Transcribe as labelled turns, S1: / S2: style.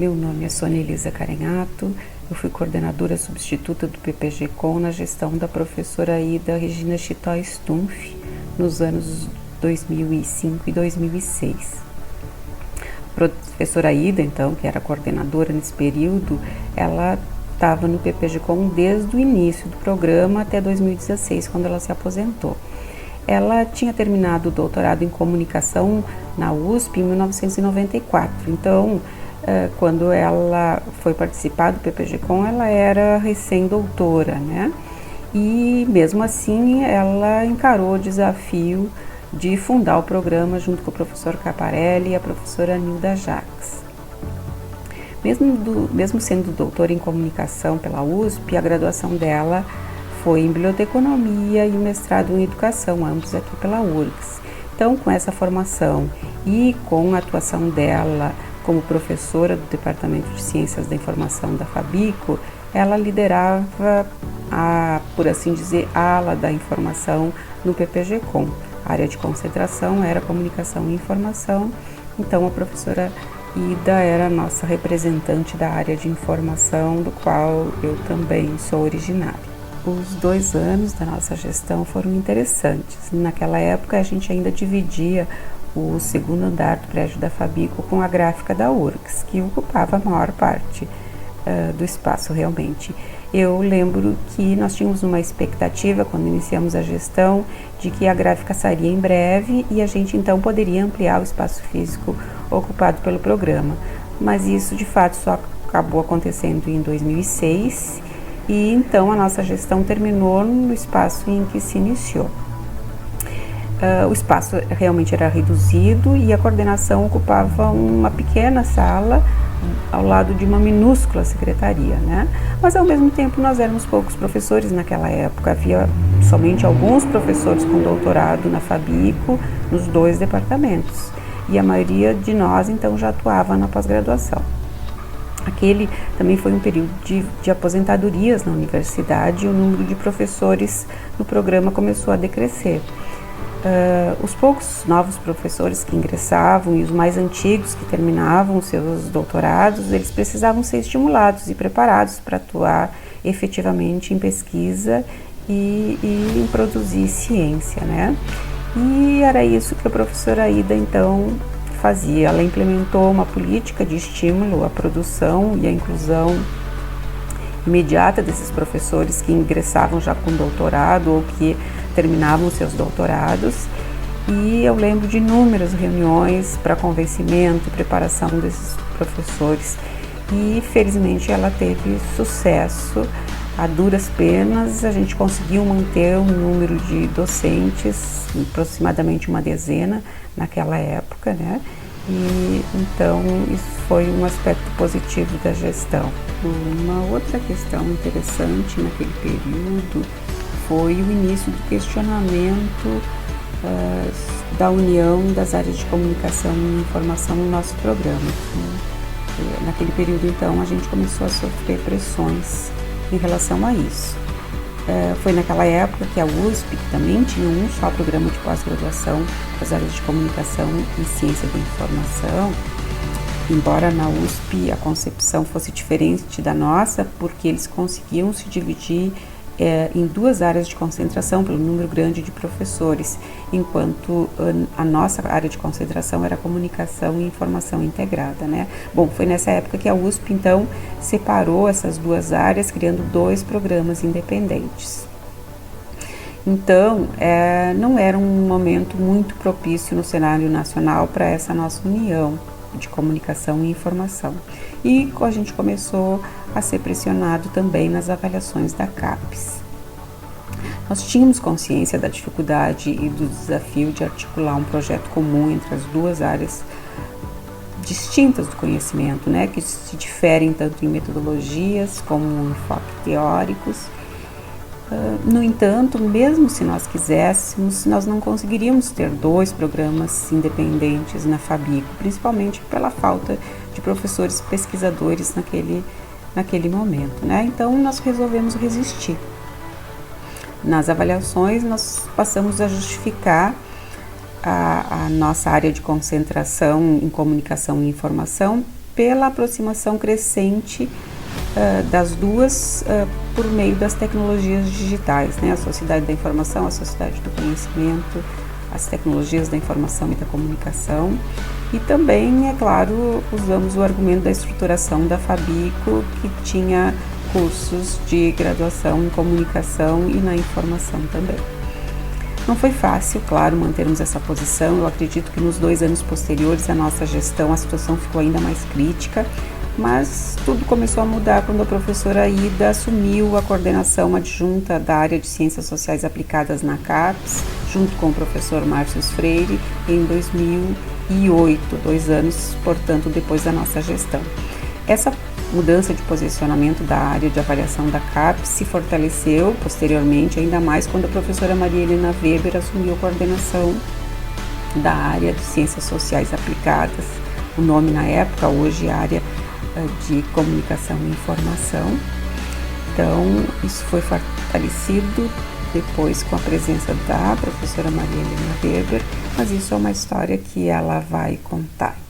S1: Meu nome é Sônia Elisa Carenhato, eu fui coordenadora substituta do PPG-Com na gestão da professora Ida Regina Chitó Stumpf, nos anos 2005 e 2006. A professora Ida, então, que era coordenadora nesse período, ela estava no PPG-Com desde o início do programa até 2016, quando ela se aposentou. Ela tinha terminado o doutorado em comunicação na USP em 1994, então quando ela foi participar do PPG-Com, ela era recém-doutora, né? E mesmo assim ela encarou o desafio de fundar o programa junto com o professor Caparelli e a professora Nilda Jacques. Mesmo sendo doutora em comunicação pela USP, a graduação dela foi em biblioteconomia e o mestrado em educação, ambos aqui pela URGS. Então, com essa formação e com a atuação dela como professora do Departamento de Ciências da Informação da Fabico, ela liderava por assim dizer, a ala da informação no PPG-Com. A área de concentração era comunicação e informação, então a professora Ida era a nossa representante da área de informação, do qual eu também sou originária. Os 2 anos da nossa gestão foram interessantes. Naquela época a gente ainda dividia o segundo andar do prédio da Fabico com a gráfica da URGS, que ocupava a maior parte do espaço realmente. Eu lembro que nós tínhamos uma expectativa, quando iniciamos a gestão, de que a gráfica sairia em breve e a gente então poderia ampliar o espaço físico ocupado pelo programa. Mas isso de fato só acabou acontecendo em 2006 e então a nossa gestão terminou no espaço em que se iniciou. O espaço realmente era reduzido e a coordenação ocupava uma pequena sala ao lado de uma minúscula secretaria, né? Mas ao mesmo tempo nós éramos poucos professores naquela época, havia somente alguns professores com doutorado na Fabico, nos 2 departamentos, e a maioria de nós então já atuava na pós-graduação. Aquele também foi um período de aposentadorias na universidade e o número de professores no programa começou a decrescer. Os poucos novos professores que ingressavam e os mais antigos que terminavam seus doutorados, eles precisavam ser estimulados e preparados para atuar efetivamente em pesquisa e em produzir ciência, né? E era isso que a professora Ida então fazia. Ela implementou uma política de estímulo à produção e à inclusão imediata desses professores que ingressavam já com doutorado ou que terminavam seus doutorados, e eu lembro de inúmeras reuniões para convencimento e preparação desses professores, e felizmente ela teve sucesso. A duras penas a gente conseguiu manter um número de docentes, aproximadamente uma dezena naquela época, né? E então isso foi um aspecto positivo da gestão. Uma outra questão interessante naquele período foi o início do questionamento da união das áreas de comunicação e informação no nosso programa. Naquele período, então, a gente começou a sofrer pressões em relação a isso. Foi naquela época que a USP, que também tinha um só programa de pós-graduação das áreas de comunicação e ciência da informação, embora na USP a concepção fosse diferente da nossa, porque eles conseguiam se dividir em 2 áreas de concentração pelo número grande de professores, enquanto a nossa área de concentração era comunicação e informação integrada, né? Bom, foi nessa época que a USP então separou essas 2 áreas, criando 2 programas independentes. Então, não era um momento muito propício no cenário nacional para essa nossa união de comunicação e informação. E a gente começou a ser pressionado também nas avaliações da CAPES. Nós tínhamos consciência da dificuldade e do desafio de articular um projeto comum entre as 2 áreas distintas do conhecimento, né, que se diferem tanto em metodologias como em enfoques teóricos. No entanto, mesmo se nós quiséssemos, nós não conseguiríamos ter 2 programas independentes na Fabico, principalmente pela falta de professores pesquisadores naquele momento, né? Então, nós resolvemos resistir. Nas avaliações, nós passamos a justificar a nossa área de concentração em comunicação e informação pela aproximação crescente das duas por meio das tecnologias digitais, né? A sociedade da informação, a sociedade do conhecimento, as tecnologias da informação e da comunicação. E também, é claro, usamos o argumento da estruturação da Fabico, que tinha cursos de graduação em comunicação e na informação também. Não foi fácil, claro, mantermos essa posição. Eu acredito que nos 2 anos posteriores à nossa gestão a situação ficou ainda mais crítica, mas tudo começou a mudar quando a professora Ida assumiu a coordenação adjunta da área de Ciências Sociais Aplicadas na CAPES, junto com o professor Márcio Freire, em 2008, 2 anos, portanto, depois da nossa gestão. Essa mudança de posicionamento da área de avaliação da CAPES se fortaleceu posteriormente, ainda mais quando a professora Maria Helena Weber assumiu a coordenação da área de Ciências Sociais Aplicadas. O nome na época, hoje, área de Comunicação e Informação. Então, isso foi fortalecido depois com a presença da professora Maria Helena Weber, mas isso é uma história que ela vai contar.